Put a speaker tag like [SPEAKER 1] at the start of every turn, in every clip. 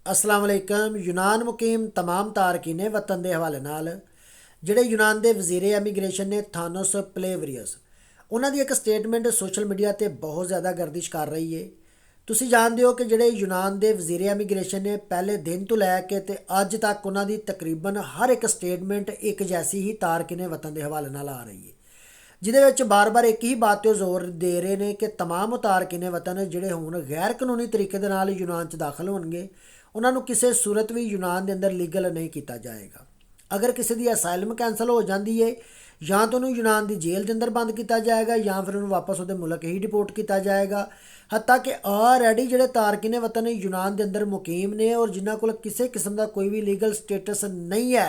[SPEAKER 1] अस्सलाम वालेकुम। यूनान मुकीम तमाम तारकीन वतन के हवाले नाल ਜਿਹੜੇ यूनान के वजीरे इमीग्रेशन ने थानोस प्लेवरियस उन्होंने एक स्टेटमेंट सोशल मीडिया पर बहुत ज़्यादा गर्दिश कर रही है। तुसी जानते हो कि ਜਿਹੜੇ यूनान के वजीरे इमीग्रेशन ने पहले दिन तो लैके ते अज तक उन्होंने तकरीबन हर एक स्टेटमेंट एक जैसी ही तारकीन वतन के हवाले नाल आ रही है, जिहदे बार बार एक ही बात पर जोर दे रहे हैं कि तमाम तारकीन वतन ਜਿਹੜੇ ਹੁਣ गैर कानूनी तरीके ਦੇ ਨਾਲ यूनान 'ਚ ਦਾਖਲ ਹੋਣਗੇ ਉਹਨਾਂ ਨੂੰ ਕਿਸੇ सूरत भी यूनान के अंदर लीगल नहीं किया जाएगा। अगर किसी की असाइलम कैंसल हो जाती है या तो उन्होंने यूनान की जेल के अंदर बंद किया जाएगा या फिर उन्होंने वापस वो मुल्क ही डिपोर्ट किया जाएगा। हत्ता कि ऑलरेडी जोड़े तारकीन वतन यूनान के अंदर मुकीम ने और जिन्होंने को किसी किस्म का कोई भी लीगल स्टेटस नहीं है,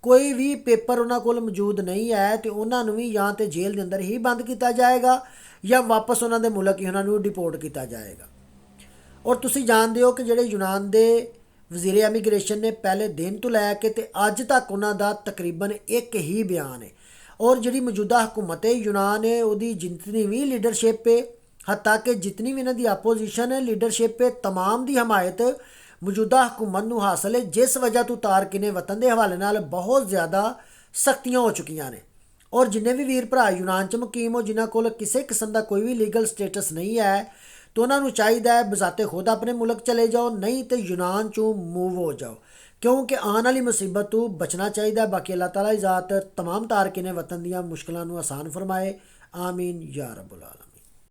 [SPEAKER 1] कोई भी पेपर उन्होंने को मौजूद नहीं है, तो उन्होंने भी या तो जेल के अंदर ही बंद किया जाएगा या वापस उन्होंने मुल्क ही उन्होंने डिपोर्ट किया जाएगा। और तुसी जानते हो कि जोड़े यूनान के वजीरे इमीग्रेशन ने पहले दिन तो लैके ते अज तक उन्होंने तकरीबन एक ही बयान है और जी मौजूदा हुकूमत यूनान है वो जितनी भी लीडरशिप है, हत्ता कि जितनी भी इन्हों की अपोजिशन है लीडरशिप है, तमाम की हमायत मौजूदा हुकूमत को हासिल है, जिस वजह तो तारकीन वतन के हवाले नाल बहुत ज़्यादा सख्तियाँ हो चुकियाँ ने। और जिन्हें भी वीर भरा यूनान च मुकीम हो जिन्होंने को किसी किस्म का कोई भी लीगल स्टेटस नहीं है तो उन्होंने चाहिए है बजाते खुद अपने मुल्क चले जाओ, नहीं तो यूनान चों मूव हो जाओ, क्योंकि आने वाली मुसीबत तो बचना चाहिए। बाकी अल्लाह ताला ज़ात तमाम तारकीन वतन दियाँ मुश्किलों आसान फरमाए। आमीन या रब्बुल आलमीन।